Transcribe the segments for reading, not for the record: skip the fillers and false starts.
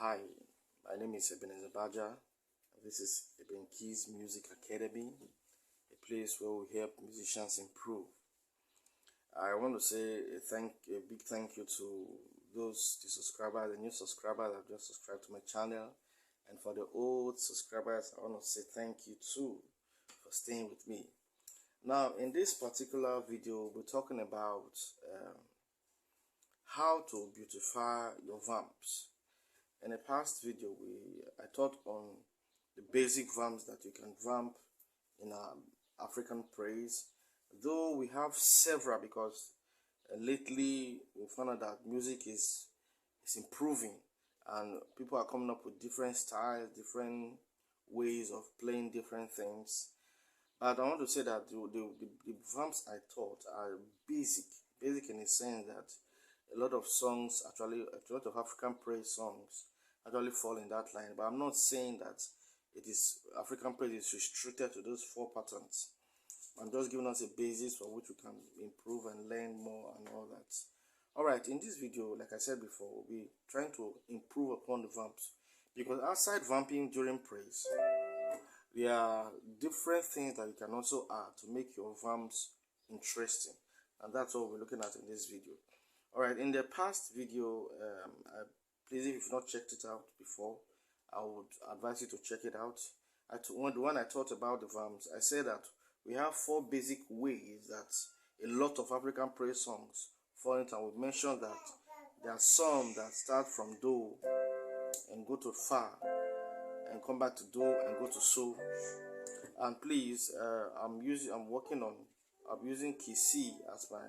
Hi, my name is Ebenezer. This is Eben Keys Music Academy, a place where we help musicians improve. I want to say a big thank you to the new subscribers that just subscribed to my channel, and for the old subscribers, I want to say thank you too for staying with me. Now, in this particular video, we're talking about how to beautify your vamps. In a past video, I taught on the basic vamps that you can vamp in African Praise, though we have several because lately we found out that music is improving and people are coming up with different styles, different ways of playing different things. But I want to say that the vamps I taught are basic in the sense that a lot of African praise songs actually fall in that line. But I'm not saying that African praise is restricted to those 4 patterns. I'm just giving us a basis for which we can improve and learn more and all that. Alright, in this video, like I said before, we'll be trying to improve upon the vamps, because outside vamping during praise, there are different things that you can also add to make your vamps interesting, and that's what we're looking at in this video. Alright, in the past video, please, if you've not checked it out before, I would advise you to check it out. When I taught about the vamps, I said that we have 4 basic ways that a lot of African praise songs fall into, and we mentioned that there are some that start from Do and go to Fa and come back to Do and go to So. And please, I'm using key C as my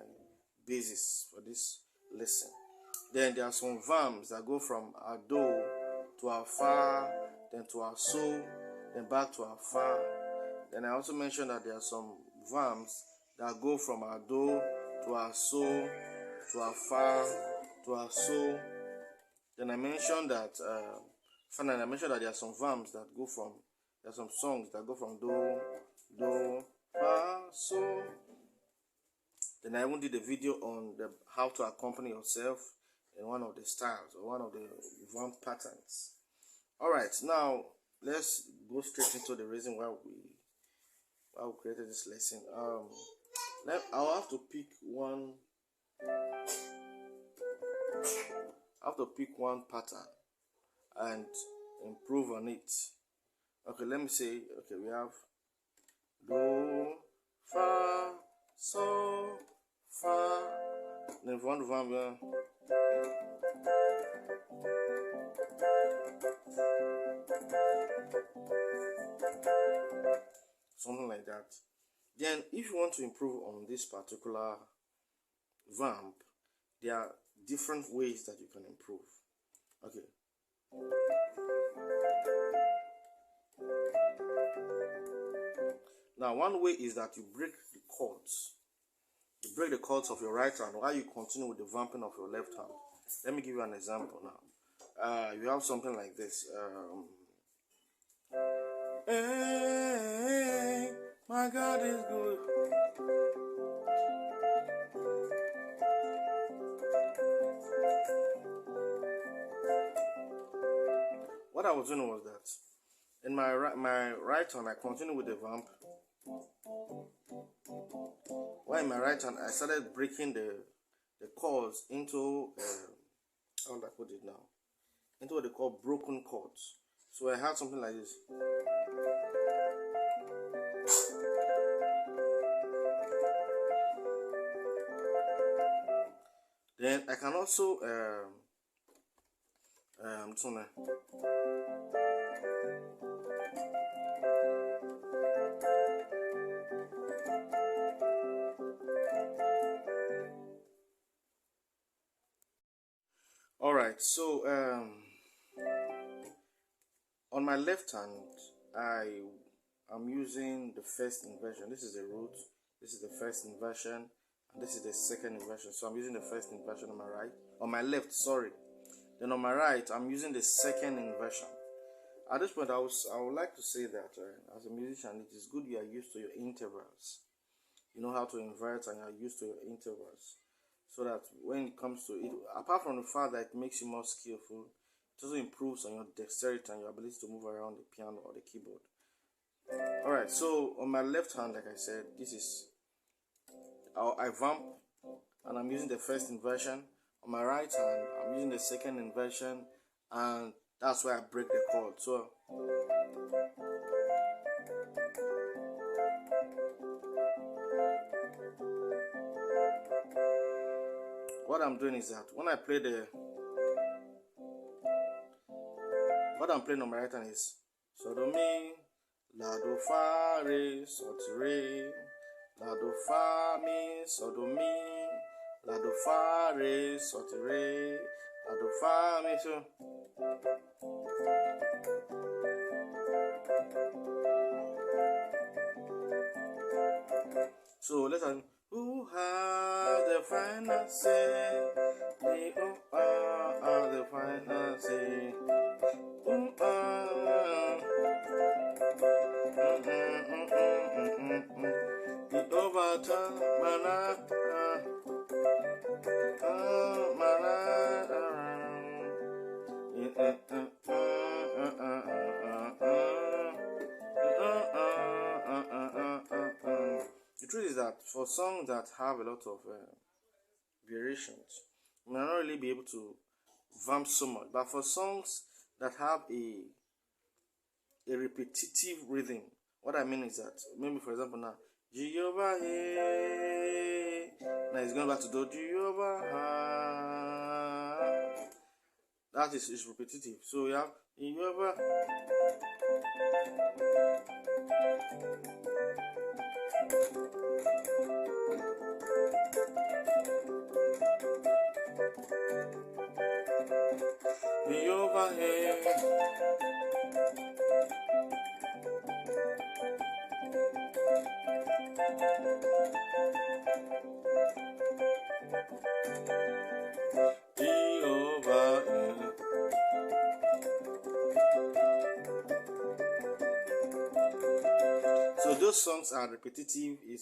basis for this lesson. Then there are some vamps that go from our Do to our Fa, then to our So, then back to our Fa. Then I also mentioned that there are some vamps that go from our Do to our So, to our Fa, to our So. Then I mentioned that there are some vamps that go from, there are some songs that go from Do, Fa, So. Then I even did a video on how to accompany yourself in one of the styles or one of the vamp patterns. Alright, now let's go straight into the reason why we created this lesson. I'll have to pick one. I have to pick one pattern and improve on it. Okay, let me say. Okay, we have Do, Fa, So, Fa. Then if you want to vamp, something like that. Then if you want to improve on this particular vamp, there are different ways that you can improve. Okay. Now, one way is that you break the chords. You break the chords of your right hand while you continue with the vamping of your left hand. Let me give you an example now. You have something like this. Hey, my God is good. What I was doing was that in my right hand, I continued with the vamp. While in my right hand, I started breaking the chords into how do I put it now? Into what they call broken chords. So I had something like this. Then I can also Alright, so on my left hand, I'm using the first inversion. This is the root, this is the first inversion, and this is the second inversion. So I'm using the first inversion on my left, sorry. Then on my right, I'm using the second inversion. At this point, I would like to say that as a musician, it is good you are used to your intervals. You know how to invert and you are used to your intervals, so that when it comes to it, apart from the fact that it makes you more skillful, It also improves on your dexterity and your ability to move around the piano or the keyboard. Alright, so on my left hand, like I said, this is I vamp, and I'm using the first inversion. On my right hand, I'm using the second inversion, and that's where I break the chord. So what I'm doing is that when I play what I'm playing on my right hand is so do mi, la do fa re, so ti re, la do fa mi, so do mi, la do fa re, so ti re, la do fa mi, so. So let's have who had the final say? The the final say. The overturn mana The truth is that for songs that have a lot of variations, we may not really be able to vamp so much, but for songs that have a repetitive rhythm, what I mean is that maybe for example now Jehovah hey, now it's going back to do Jehovah that is repetitive. So you have Jehovah Jehovah hey. So those songs are repetitive. It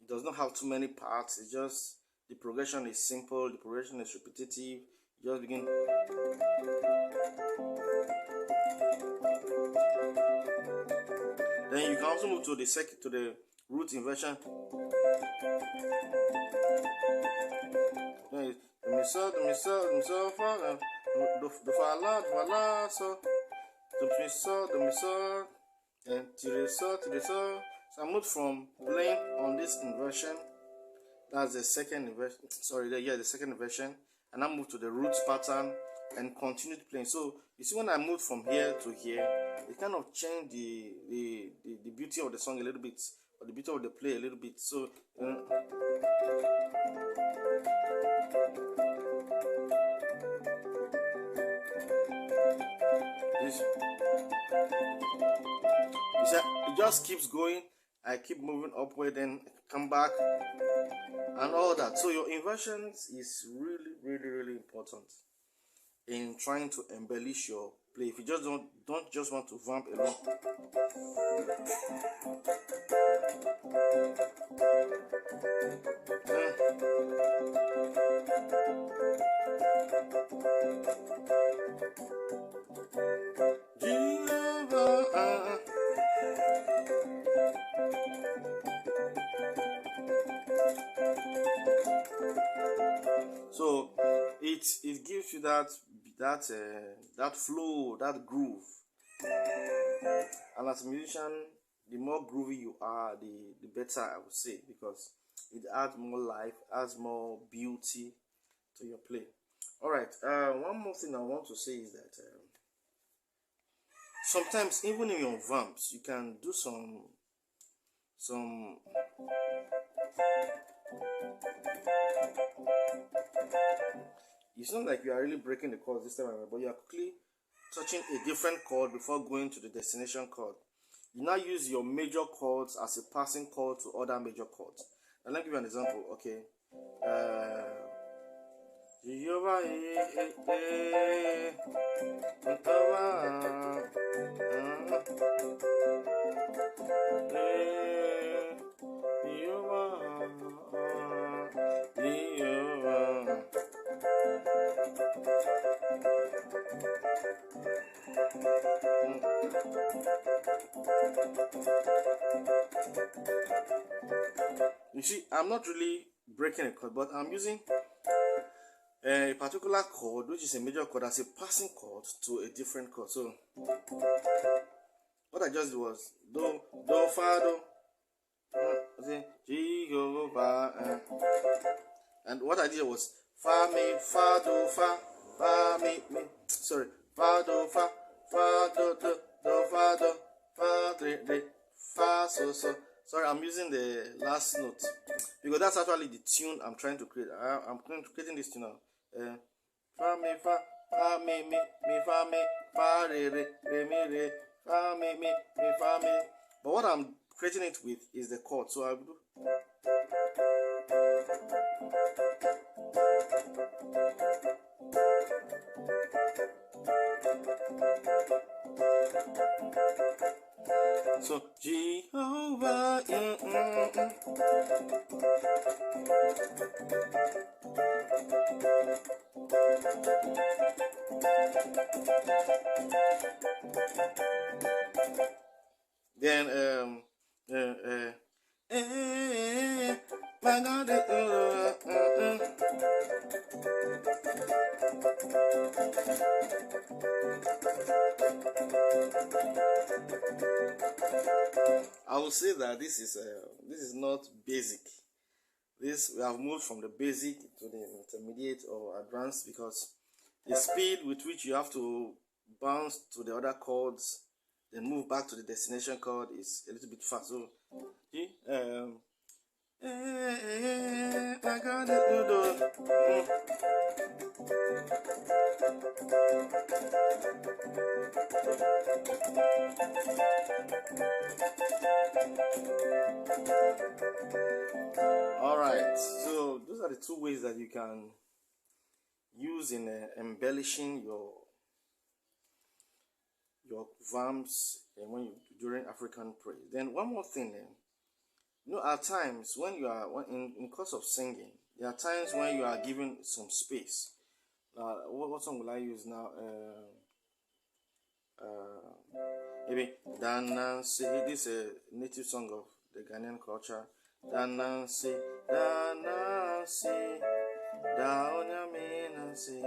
does not have too many parts. It's just the progression is simple. The progression is repetitive. You just begin. Then you can also move to the root inversion. Then do fa la so do mi so and to the so. So I moved from playing on this inversion. That's the second inversion. Sorry, the second inversion, and I moved to the roots pattern and continued playing. So you see, when I moved from here to here, it kind of changed the beauty of the song a little bit, or the beauty of the play a little bit. So this, you see, it just keeps going. I keep moving upward, then come back, and all that. So your inversions is really important in trying to embellish your play. If you just don't just want to vamp alone. So it gives you that flow, that groove. And as a musician, the more groovy you are, the better, I would say, because it adds more life, adds more beauty to your play. All right. One more thing I want to say is that sometimes even in your vamps, you can do some. It's not like you are really breaking the chords this time around, but you are quickly touching a different chord before going to the destination chord. You now use your major chords as a passing chord to other major chords. And let me give you an example. Okay. Jehovah, You see, I'm not really breaking a chord, but I'm using a particular chord, which is a major chord, as a passing chord to a different chord. So what I just did was do, fa, do, Jehovah, and what I did was fa, mi, fa, do, fa, mi, sorry, fa, do, fa, do, fa, do, fa, re, fa, so. Sorry, I'm using the last note because that's actually the tune I'm trying to create. I'm creating this tune now. Fa, mi, fa, mi, fa, mi, fa, re, mi, re, fa, mi, fa, mi. But what I'm creating it with is the chord. So I will do. So Jehovah, then my God, I will say that this is not basic. This we have moved from the basic to the intermediate or advanced because the speed with which you have to bounce to the other chords, then move back to the destination chord is a little bit fast. So, I got it. Alright, so those are the two ways that you can use in embellishing your vamps and when you during African praise. Then one more thing, at times when you are in course of singing, there are times when you are given some space. What song will I use now? Maybe Danansi. This is a native song of the Ghanaian culture. Danansi, Daonyaminansi.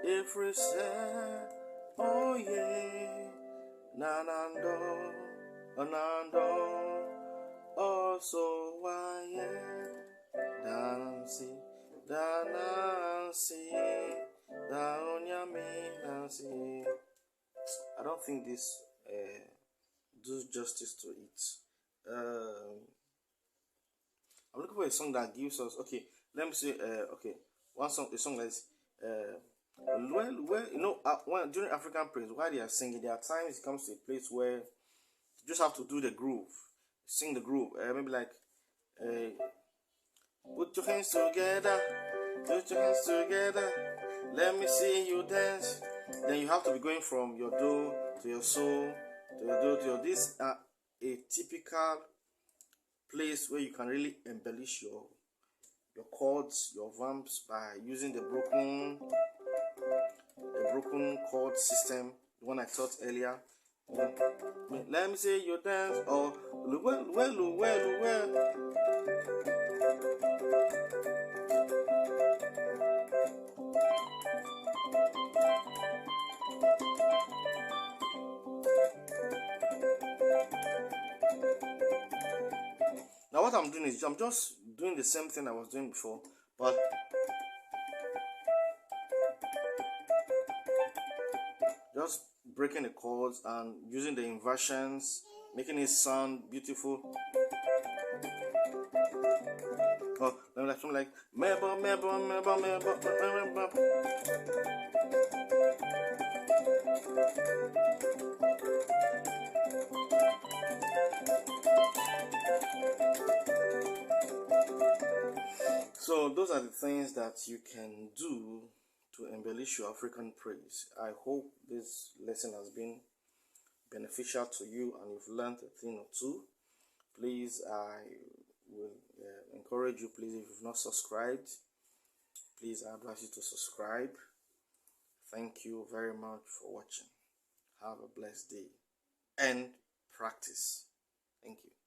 If we say, oh yeah, Nanando, Anando, also why Danansi, Daonyaminansi. I don't think this does justice to it. I'm looking for a song that gives us, okay, let me say, okay, a song that is, during African praise, while they are singing, there are times it comes to a place where you just have to do the groove, sing the groove, maybe like, put your hands together, let me see you dance. Then you have to be going from your do to your so to your do to your. These are a typical place where you can really embellish your chords, your vamps by using the broken chord system, the one I taught earlier. Let me see you dance or well. Now what I'm doing is I'm just doing the same thing I was doing before, but just breaking the chords and using the inversions, making it sound beautiful. Oh, something like mebo. So those are the things that you can do to embellish your African praise. I hope this lesson has been beneficial to you and you've learned a thing or two. Please, I will encourage you, please, if you've not subscribed, please, I advise you to subscribe. Thank you very much for watching. Have a blessed day and practice. Thank you.